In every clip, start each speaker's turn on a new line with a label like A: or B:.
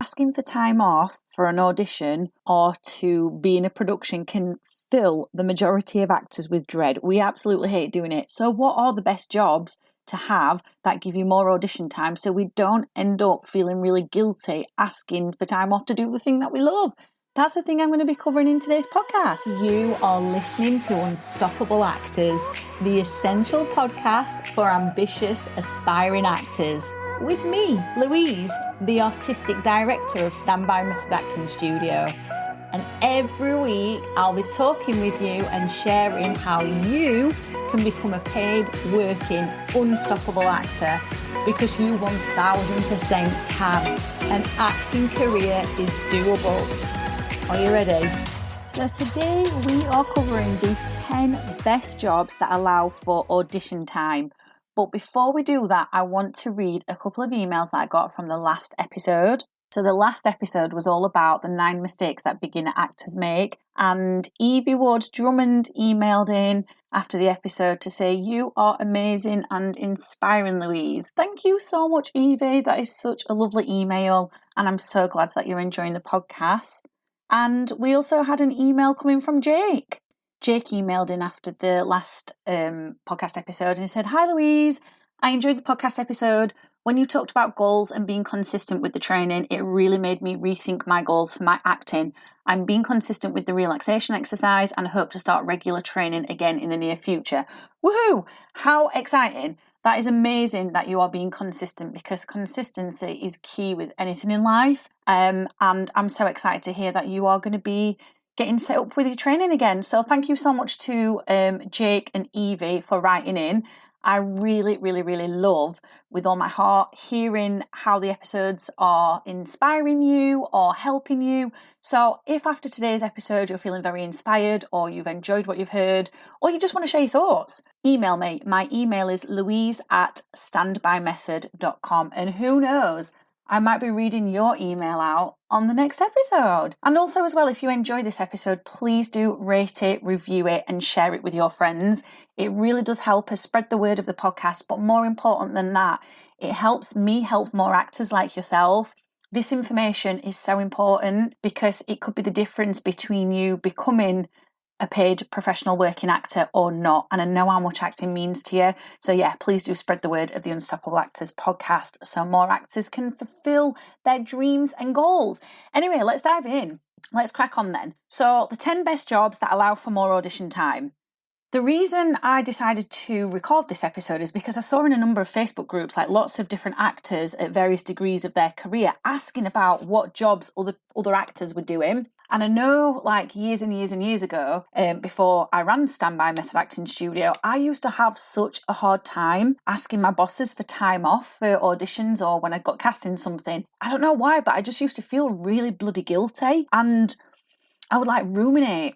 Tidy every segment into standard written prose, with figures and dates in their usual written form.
A: asking for time off for an audition or to be in a production can fill the majority of actors with dread. We absolutely hate doing it. So what are the best jobs to have that give you more audition time so we don't end up feeling really guilty asking for time off to do the thing that we love? That's the thing I'm going to be covering in today's podcast. You are listening to Unstoppable Actors, the essential podcast for ambitious, aspiring actors. With me, Louise, the artistic director of Standby Method Acting Studio. And every week I'll be talking with you and sharing how you can become a paid, working, unstoppable actor because you 1000% can. An acting career is doable. Are you ready? So today we are covering the 10 best jobs that allow for audition time. But before we do that, I want to read a couple of emails that I got from the last episode. So the last episode was all about the 9 mistakes that beginner actors make. And Evie Wood Drummond emailed in after the episode to say, "You are amazing and inspiring, Louise." Thank you so much, Evie. That is such a lovely email. And I'm so glad that you're enjoying the podcast. And we also had an email coming from Jake. Jake emailed in after the last podcast episode and he said, "Hi Louise, I enjoyed the podcast episode. When you talked about goals and being consistent with the training, it really made me rethink my goals for my acting. I'm being consistent with the relaxation exercise and hope to start regular training again in the near future." Woohoo! How exciting. That is amazing that you are being consistent because consistency is key with anything in life. And I'm so excited to hear that you are going to be getting set up with your training again. So thank you so much to Jake and Evie for writing in. I really, really, really love, with all my heart, hearing how the episodes are inspiring you or helping you. So if after today's episode you're feeling very inspired or you've enjoyed what you've heard or you just want to share your thoughts, email me. My email is louise@standbymethod.com, and who knows, I might be reading your email out on the next episode. And also as well, if you enjoy this episode, please do rate it, review it, and share it with your friends. It really does help us spread the word of the podcast, but more important than that, it helps me help more actors like yourself. This information is so important because it could be the difference between you becoming a paid professional working actor or not. And I know how much acting means to you. So yeah, please do spread the word of the Unstoppable Actors podcast so more actors can fulfill their dreams and goals. Anyway, let's dive in. Let's crack on then. So the 10 best jobs that allow for more audition time. The reason I decided to record this episode is because I saw in a number of Facebook groups, like lots of different actors at various degrees of their career, asking about what jobs other actors were doing. And I know, like years and years and years ago, before I ran Standby Method Acting Studio, I used to have such a hard time asking my bosses for time off for auditions or when I got cast in something. I don't know why, but I just used to feel really bloody guilty. And I would like ruminate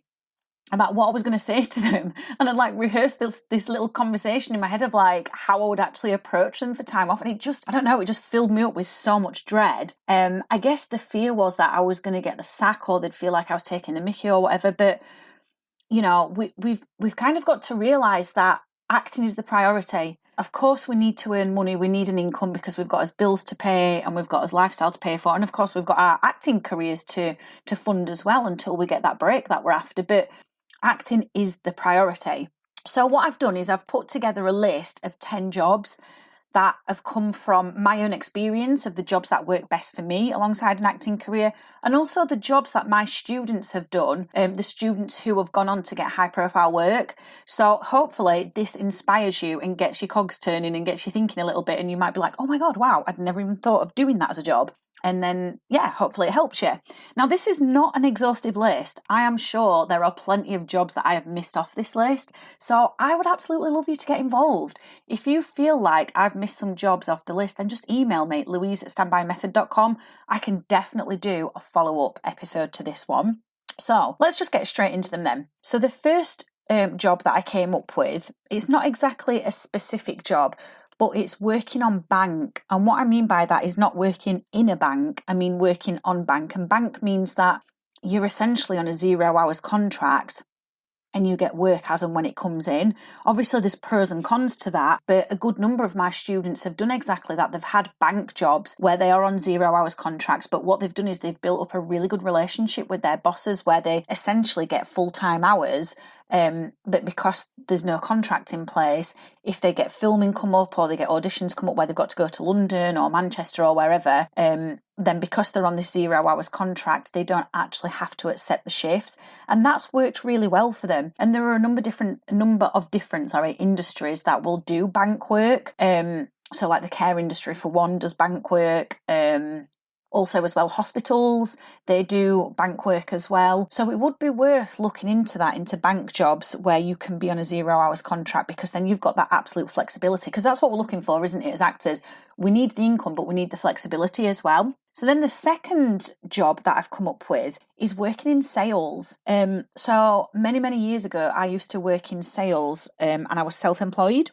A: about what I was going to say to them. And I'd like rehearse this little conversation in my head of like how I would actually approach them for time off. And it just, I don't know, it just filled me up with so much dread. I guess the fear was that I was going to get the sack or they'd feel like I was taking the mickey or whatever. But, you know, we've kind of got to realise that acting is the priority. Of course, we need to earn money. We need an income because we've got us bills to pay and we've got us lifestyle to pay for. And of course, we've got our acting careers to fund as well until we get that break that we're after. But acting is the priority. So what I've done is I've put together a list of 10 jobs that have come from my own experience of the jobs that work best for me alongside an acting career, and also the jobs that my students have done, the students who have gone on to get high profile work. So hopefully this inspires you and gets your cogs turning and gets you thinking a little bit, and you might be like, oh my God, wow, I'd never even thought of doing that as a job. And then, yeah, hopefully it helps you. Now, this is not an exhaustive list. I am sure there are plenty of jobs that I have missed off this list. So I would absolutely love you to get involved. If you feel like I've missed some jobs off the list, then just email me, louise@standbymethod.com. I can definitely do a follow-up episode to this one. So let's just get straight into them then. So the first job that I came up with, it's not exactly a specific job, but it's working on bank. And what I mean by that is not working in a bank, I mean working on bank. And bank means that you're essentially on a 0 hours contract and you get work as and when it comes in. Obviously, there's pros and cons to that, but a good number of my students have done exactly that. They've had bank jobs where they are on 0 hours contracts, but what they've done is they've built up a really good relationship with their bosses where they essentially get full-time hours. But because there's no contract in place, if they get filming come up or they get auditions come up where they've got to go to London or Manchester or wherever, then because they're on this 0 hours contract, they don't actually have to accept the shifts. And that's worked really well for them. And there are a number of different industries that will do bank work. So like the care industry, for one, does bank work. Also as well, hospitals, they do bank work as well. So it would be worth looking into that, into bank jobs where you can be on a 0 hours contract, because then you've got that absolute flexibility, because that's what we're looking for, isn't it, as actors? We need the income, but we need the flexibility as well. So then the second job that I've come up with is working in sales. So many years ago, I used to work in sales and I was self-employed.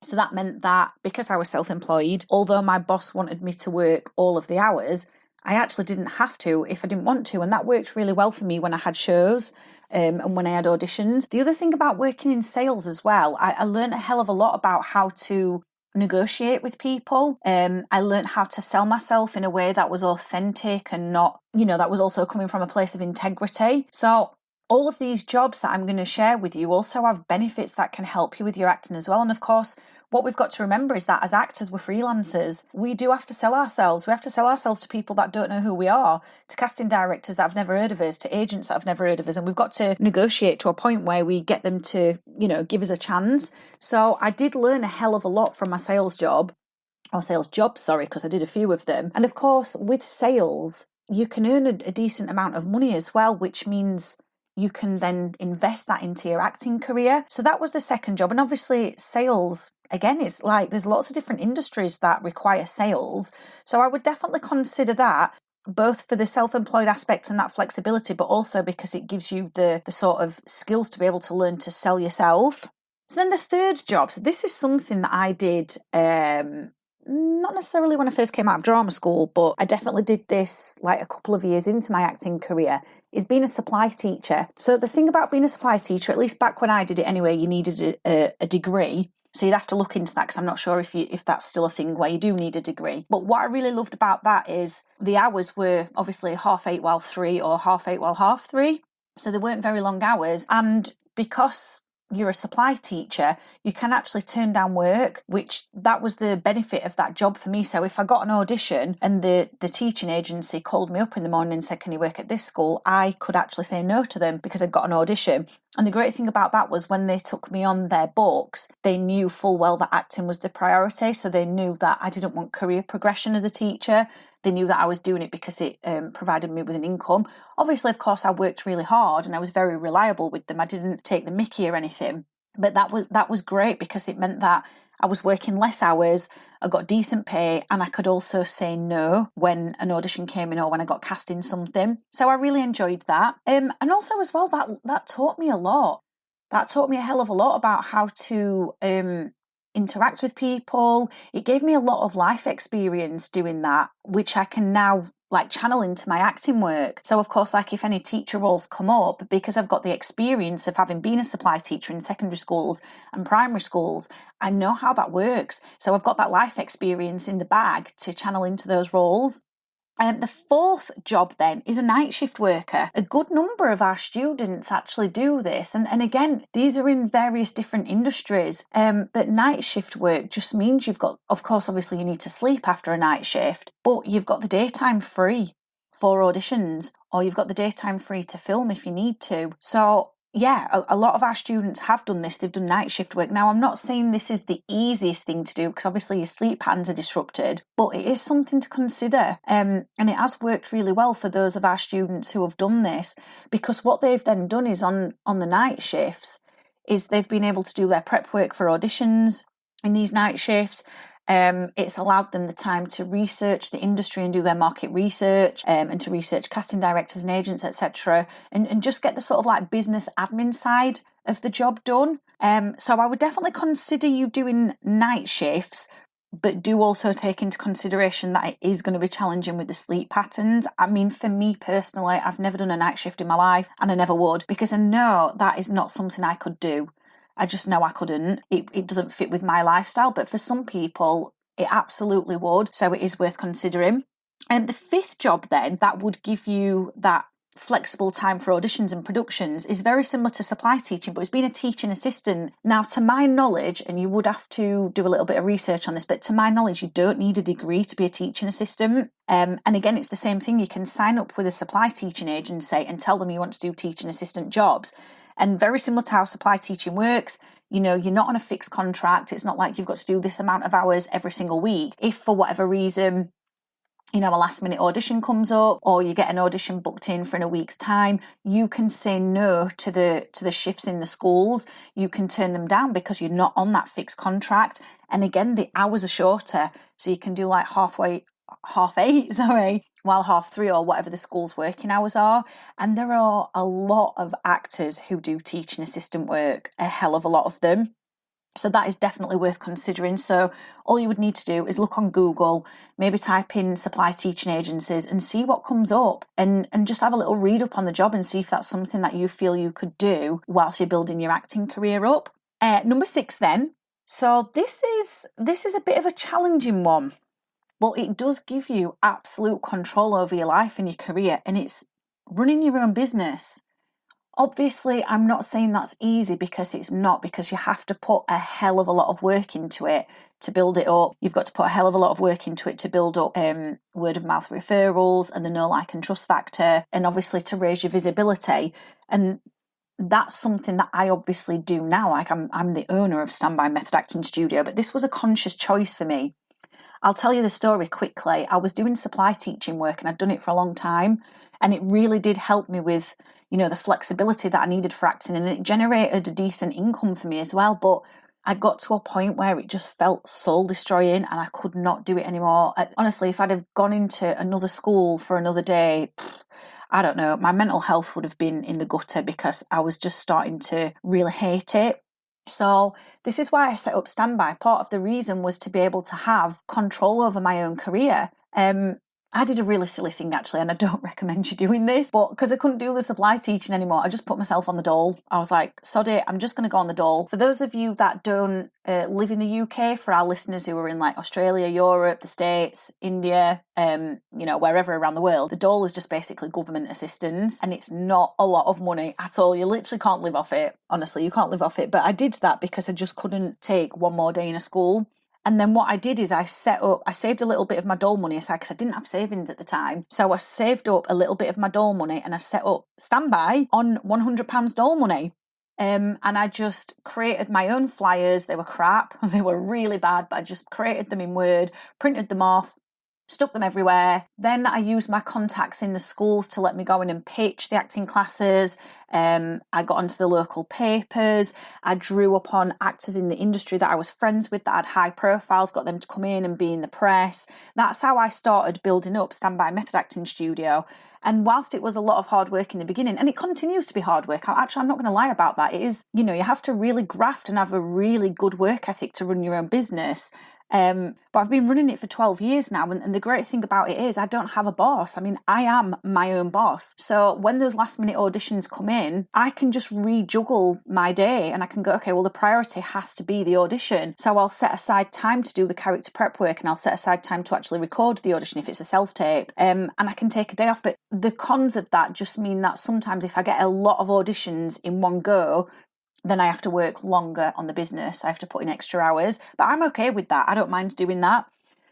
A: So that meant that because I was self-employed, although my boss wanted me to work all of the hours, I actually didn't have to if I didn't want to. And that worked really well for me when I had shows and when I had auditions. The other thing about working in sales as well, I learned a hell of a lot about how to negotiate with people. I learned how to sell myself in a way that was authentic and not, that was also coming from a place of integrity. So all of these jobs that I'm going to share with you also have benefits that can help you with your acting as well. And of course, what we've got to remember is that as actors, we're freelancers. We do have to sell ourselves. We have to sell ourselves to people that don't know who we are, to casting directors that have never heard of us, to agents that have never heard of us. And we've got to negotiate to a point where we get them to, give us a chance. So I did learn a hell of a lot from my sales jobs, because I did a few of them. And of course, with sales, you can earn a decent amount of money as well, which means you can then invest that into your acting career. So that was the second job. And obviously sales, again, it's like there's lots of different industries that require sales. So I would definitely consider that, both for the self-employed aspect and that flexibility, but also because it gives you the sort of skills to be able to learn to sell yourself. So then the third job, so this is something that I did not necessarily when I first came out of drama school, but I definitely did this like a couple of years into my acting career, is being a supply teacher. So the thing about being a supply teacher, at least back when I did it anyway, you needed a degree. So you'd have to look into that, because I'm not sure if that's still a thing where you do need a degree. But what I really loved about that is the hours were obviously 8:30 while 3 or 8:30 while 3:30. So they weren't very long hours. And because you're a supply teacher, you can actually turn down work, which that was the benefit of that job for me. So if I got an audition and the teaching agency called me up in the morning and said, can you work at this school? I could actually say no to them because I'd got an audition. And the great thing about that was when they took me on their books, they knew full well that acting was the priority. So they knew that I didn't want career progression as a teacher. They knew that I was doing it because it provided me with an income. Obviously, of course, I worked really hard and I was very reliable with them. I didn't take the mickey or anything. But that was great because it meant that I was working less hours, I got decent pay, and I could also say no when an audition came in or when I got cast in something. So I really enjoyed that. And also as well, that taught me a lot. That taught me a hell of a lot about how to interact with people. It gave me a lot of life experience doing that, which I can now channel into my acting work. So of course, if any teacher roles come up, because I've got the experience of having been a supply teacher in secondary schools and primary schools, I know how that works. So I've got that life experience in the bag to channel into those roles. The fourth job then is a night shift worker. A good number of our students actually do this. And again, these are in various different industries. But night shift work just means you've got, of course, obviously you need to sleep after a night shift, but you've got the daytime free for auditions, or you've got the daytime free to film if you need to. So yeah, a lot of our students have done this. They've done night shift work. Now, I'm not saying this is the easiest thing to do because obviously your sleep patterns are disrupted, but it is something to consider. And it has worked really well for those of our students who have done this, because what they've then done is on the night shifts is they've been able to do their prep work for auditions in these night shifts. It's allowed them the time to research the industry and do their market research and to research casting directors and agents, etc. And just get the sort of business admin side of the job done. So I would definitely consider you doing night shifts, but do also take into consideration that it is going to be challenging with the sleep patterns. I mean, for me personally, I've never done a night shift in my life, and I never would, because I know that is not something I could do. I just know I couldn't. It doesn't fit with my lifestyle, but for some people, it absolutely would. So it is worth considering. And the fifth job then that would give you that flexible time for auditions and productions is very similar to supply teaching, but it's being a teaching assistant. Now, to my knowledge, and you would have to do a little bit of research on this, but to my knowledge, you don't need a degree to be a teaching assistant. And again, it's the same thing. You can sign up with a supply teaching agency and tell them you want to do teaching assistant jobs. And very similar to how supply teaching works, you know, you're not on a fixed contract. It's not like you've got to do this amount of hours every single week. If for whatever reason, you know, a last minute audition comes up, or you get an audition booked in for in a week's time, you can say no to the shifts in the schools. You can turn them down because you're not on that fixed contract. And again, the hours are shorter, so you can do like half eight, while half three, or whatever the school's working hours are. And there are a lot of actors who do teaching assistant work, a hell of a lot of them. So that is definitely worth considering. So all you would need to do is look on Google, maybe type in supply teaching agencies and see what comes up, and just have a little read up on the job and see if that's something that you feel you could do whilst you're building your acting career up. Number 6 then. So this is a bit of a challenging one, but it does give you absolute control over your life and your career, and it's running your own business. Obviously, I'm not saying that's easy, because it's not, because you have to put a hell of a lot of work into it to build it up. You've got to put a hell of a lot of work into it to build up word of mouth referrals and the know, like and trust factor, and obviously to raise your visibility. And that's something that I obviously do now. Like I'm the owner of Standby Method Acting Studio, but this was a conscious choice for me. I'll tell you the story quickly. I was doing supply teaching work, and I'd done it for a long time, and it really did help me with, you know, the flexibility that I needed for acting, and it generated a decent income for me as well. But I got to a point where it just felt soul destroying, and I could not do it anymore. Honestly, if I'd have gone into another school for another day, I don't know, my mental health would have been in the gutter, because I was just starting to really hate it. So this is why I set up Standby. Part of the reason was to be able to have control over my own career. I did a really silly thing, actually, and I don't recommend you doing this, but because I couldn't do the supply teaching anymore, I just put myself on the dole. I was like, sod it, I'm just going to go on the dole. For those of you that don't live in the UK, for our listeners who are in like Australia, Europe, the States, India, you know, wherever around the world, the dole is just basically government assistance, and it's not a lot of money at all. You literally can't live off it. Honestly, you can't live off it. But I did that because I just couldn't take one more day in a school. And then what I did is I saved a little bit of my dole money aside, because I didn't have savings at the time. So I saved up a little bit of my dole money, and I set up Standby on £100 dole money. And I just created my own flyers. They were crap. They were really bad, but I just created them in Word, printed them off, stuck them everywhere. Then I used my contacts in the schools to let me go in and pitch the acting classes. I got onto the local papers. I drew upon actors in the industry that I was friends with that had high profiles, got them to come in and be in the press. That's how I started building up Standby Method Acting Studio. And whilst it was a lot of hard work in the beginning, and it continues to be hard work, I'm not going to lie about that. It is, you know, you have to really graft and have a really good work ethic to run your own business. But I've been running it for 12 years now, and the great thing about it is I don't have a boss. I mean, I am my own boss. So when those last minute auditions come in, I can just rejuggle my day, and I can go, okay, well, the priority has to be the audition. So I'll set aside time to do the character prep work, and I'll set aside time to actually record the audition if it's a self-tape, and I can take a day off. But the cons of that just mean that sometimes if I get a lot of auditions in one go, then I have to work longer on the business. I have to put in extra hours, but I'm okay with that. I don't mind doing that.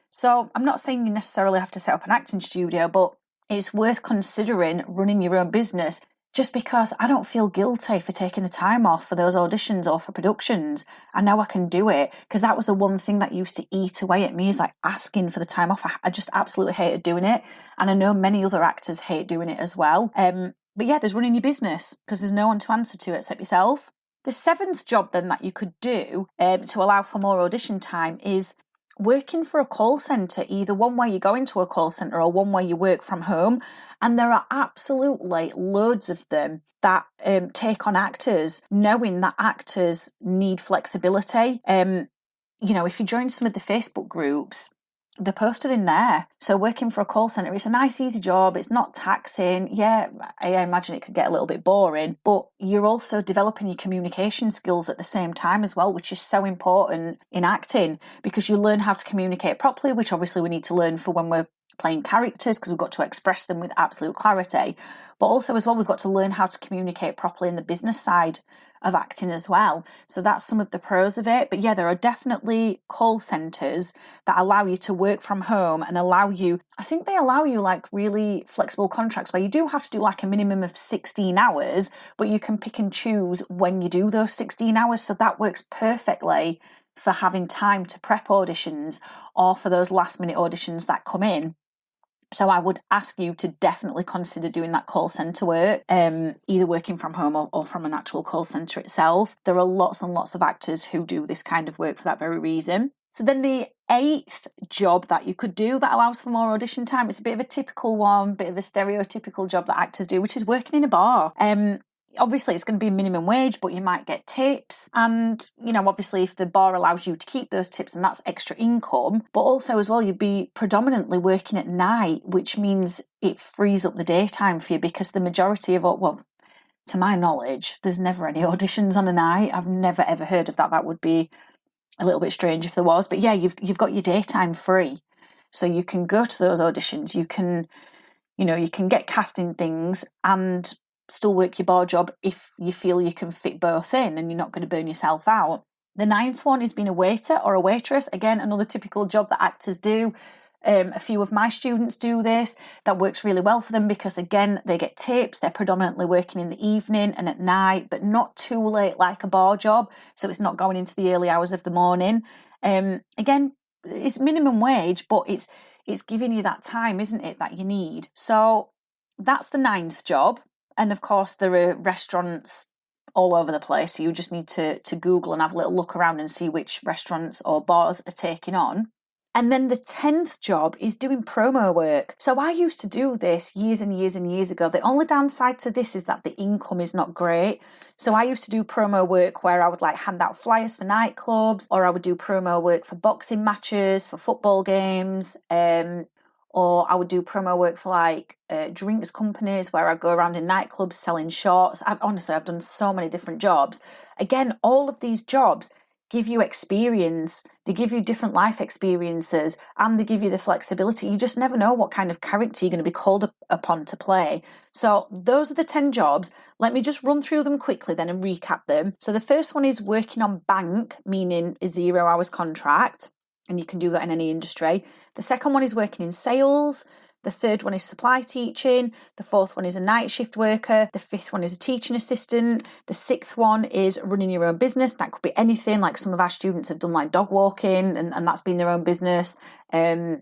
A: So I'm not saying you necessarily have to set up an acting studio, but it's worth considering running your own business, just because I don't feel guilty for taking the time off for those auditions or for productions. I know I can do it, because that was the one thing that used to eat away at me, is like asking for the time off. I just absolutely hated doing it. And I know many other actors hate doing it as well. But yeah, there's running your business, because there's no one to answer to except yourself. The 7th job then that you could do to allow for more audition time is working for a call centre, either one where you go into a call centre or one where you work from home. And there are absolutely loads of them that take on actors, knowing that actors need flexibility. if you join some of the Facebook groups, they're posted in there. So working for a call centre, it's a nice, easy job. It's not taxing. Yeah, I imagine it could get a little bit boring, but you're also developing your communication skills at the same time as well, which is so important in acting, because you learn how to communicate properly, which obviously we need to learn for when we're playing characters, because we've got to express them with absolute clarity. But also as well, we've got to learn how to communicate properly in the business side of acting as well. So that's some of the pros of it. But yeah, there are definitely call centres that allow you to work from home and I think they allow you like really flexible contracts where you do have to do like a minimum of 16 hours, but you can pick and choose when you do those 16 hours. So that works perfectly for having time to prep auditions or for those last minute auditions that come in. So I would ask you to definitely consider doing that call centre work, either working from home or from an actual call centre itself. There are lots and lots of actors who do this kind of work for that very reason. So then the 8th job that you could do that allows for more audition time, it's a bit of a typical one, bit of a stereotypical job that actors do, which is working in a bar. Obviously, it's going to be minimum wage, but you might get tips. And, obviously, if the bar allows you to keep those tips, and that's extra income. But also, as well, you'd be predominantly working at night, which means it frees up the daytime for you, because the majority of, to my knowledge, there's never any auditions on a night. I've never, ever heard of that. That would be a little bit strange if there was. But yeah, you've got your daytime free. So you can go to those auditions. You can get cast in things and still work your bar job if you feel you can fit both in and you're not going to burn yourself out. The 9th one is being a waiter or a waitress. Again, another typical job that actors do. A few of my students do this. That works really well for them because, again, they get tips. They're predominantly working in the evening and at night, but not too late like a bar job. So it's not going into the early hours of the morning. Again, it's minimum wage, but it's giving you that time, isn't it, that you need. So that's the 9th job. And of course, there are restaurants all over the place. So you just need to Google and have a little look around and see which restaurants or bars are taking on. And then the 10th job is doing promo work. So I used to do this years and years and years ago. The only downside to this is that the income is not great. So I used to do promo work where I would hand out flyers for nightclubs, or I would do promo work for boxing matches, for football games, or I would do promo work for drinks companies where I go around in nightclubs selling shots. I've done so many different jobs. Again, all of these jobs give you experience. They give you different life experiences and they give you the flexibility. You just never know what kind of character you're going to be called upon to play. So those are the 10 jobs. Let me just run through them quickly then and recap them. So the first one is working on bank, meaning a 0 hours contract. And you can do that in any industry. The second one is working in sales. The third one is supply teaching. The fourth one is a night shift worker. The fifth one is a teaching assistant. The sixth one is running your own business. That could be anything. Like some of our students have done dog walking and that's been their own business. I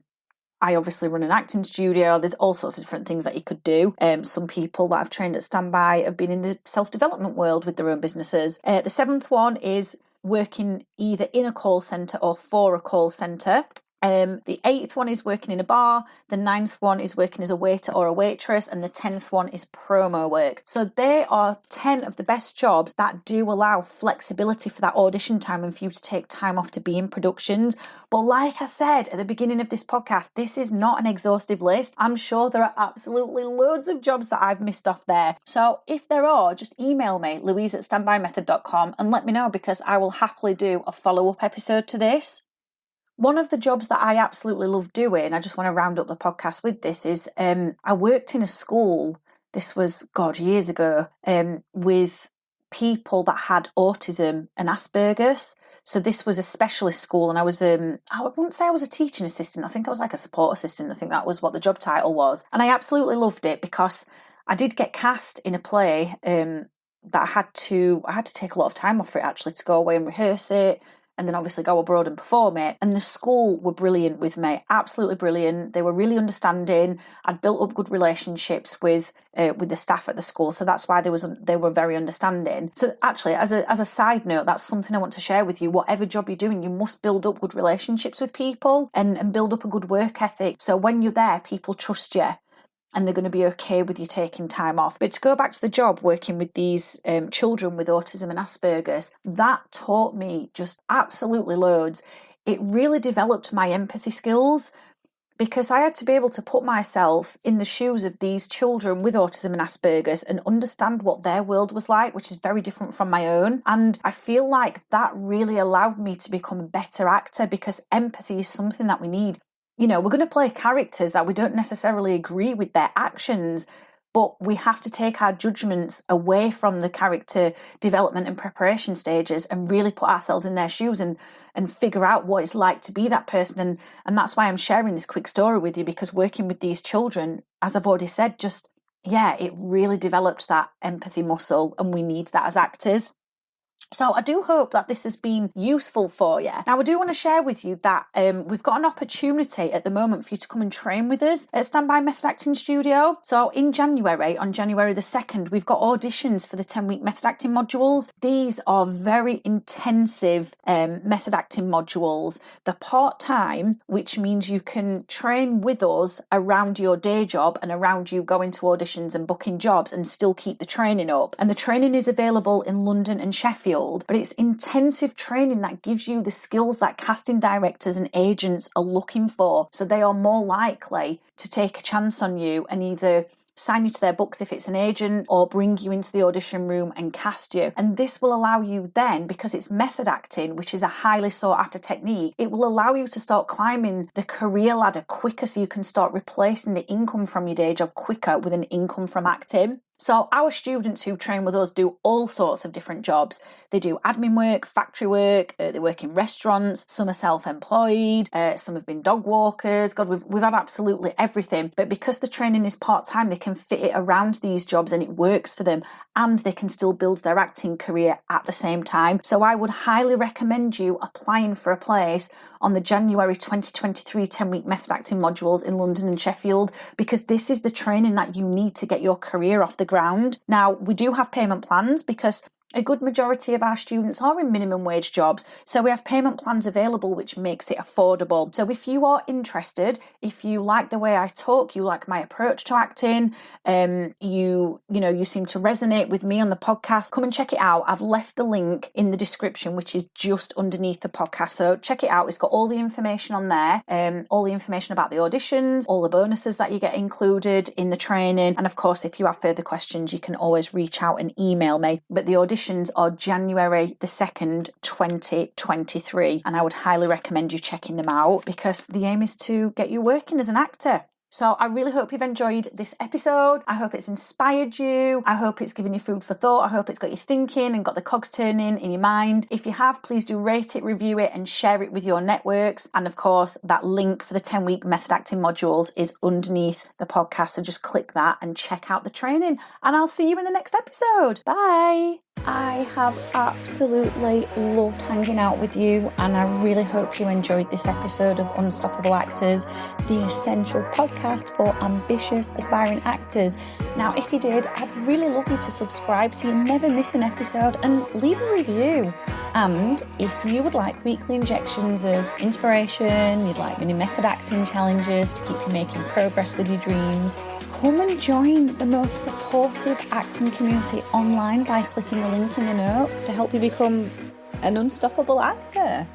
A: obviously run an acting studio. There's all sorts of different things that you could do. Some people that I've trained at Standby have been in the self-development world with their own businesses. The seventh one is working either in a call centre or for a call centre. The 8th one is working in a bar. The 9th one is working as a waiter or a waitress. And the 10th one is promo work. So they are 10 of the best jobs that do allow flexibility for that audition time and for you to take time off to be in productions. But like I said at the beginning of this podcast, this is not an exhaustive list. I'm sure there are absolutely loads of jobs that I've missed off there. So if there are, just email me, louise@standbymethod.com, and let me know, because I will happily do a follow-up episode to this. One of the jobs that I absolutely love doing, I just want to round up the podcast with this, is I worked in a school, this was, years ago, with people that had autism and Asperger's. So this was a specialist school, and I was, I wouldn't say I was a teaching assistant, I think I was like a support assistant, I think that was what the job title was. And I absolutely loved it because I did get cast in a play that I had to take a lot of time off for it actually, to go away and rehearse it, and then obviously go abroad and perform it. And the school were brilliant with me, absolutely brilliant. They were really understanding. I'd built up good relationships with the staff at the school, so that's why they were very understanding. So actually, as a side note, that's something I want to share with you. Whatever job you're doing, you must build up good relationships with people and build up a good work ethic. So when you're there, people trust you, and they're going to be okay with you taking time off. But to go back to the job, working with these children with autism and Asperger's, that taught me just absolutely loads. it really developed my empathy skills, because I had to be able to put myself in the shoes of these children with autism and Asperger's and understand what their world was like, which is very different from my own. And I feel like that really allowed me to become a better actor, because empathy is something that we need. You know, we're going to play characters that we don't necessarily agree with their actions, but we have to take our judgments away from the character development and preparation stages and really put ourselves in their shoes and figure out what it's like to be that person. And that's why I'm sharing this quick story with you, because working with these children, as I've already said, it really developed that empathy muscle, and we need that as actors. So I do hope that this has been useful for you. Now, I do want to share with you that we've got an opportunity at the moment for you to come and train with us at Standby Method Acting Studio. So in January, on January the 2nd, we've got auditions for the 10-week method acting modules. These are very intensive method acting modules. They're part-time, which means you can train with us around your day job and around you going to auditions and booking jobs and still keep the training up. And the training is available in London and Sheffield. But it's intensive training that gives you the skills that casting directors and agents are looking for. So they are more likely to take a chance on you and either sign you to their books if it's an agent, or bring you into the audition room and cast you. And this will allow you then, because it's method acting, which is a highly sought after technique, it will allow you to start climbing the career ladder quicker, so you can start replacing the income from your day job quicker with an income from acting. So our students who train with us do all sorts of different jobs. They do admin work, factory work, they work in restaurants, some are self-employed, some have been dog walkers. God, we've had absolutely everything. But because the training is part-time, they can fit it around these jobs and it works for them, and they can still build their acting career at the same time. So I would highly recommend you applying for a place on the January 2023 10-week method acting modules in London and Sheffield, because this is the training that you need to get your career off the ground. Now, we do have payment plans, because a good majority of our students are in minimum wage jobs, so we have payment plans available, which makes it affordable. So if you are interested, if you like the way I talk, you like my approach to acting, you seem to resonate with me on the podcast, come and check it out. I've left the link in the description, which is just underneath the podcast, so check it out. It's got all the information on there, all the information about the auditions, all the bonuses that you get included in the training, and of course, if you have further questions, you can always reach out and email me. But the auditions are January the 2nd, 2023, and I would highly recommend you checking them out, because the aim is to get you working as an actor. So I really hope you've enjoyed this episode. I hope it's inspired you. I hope it's given you food for thought. I hope it's got you thinking and got the cogs turning in your mind. If you have, please do rate it, review it, and share it with your networks. And of course, that link for the 10-week method acting modules is underneath the podcast. So just click that and check out the training. And I'll see you in the next episode. Bye. I have absolutely loved hanging out with you, and I really hope you enjoyed this episode of Unstoppable Actors, the essential podcast for ambitious, aspiring actors. Now, if you did, I'd really love you to subscribe so you never miss an episode, and leave a review. And if you would like weekly injections of inspiration, you'd like mini method acting challenges to keep you making progress with your dreams, come and join the most supportive acting community online by clicking the link in the notes to help you become an unstoppable actor.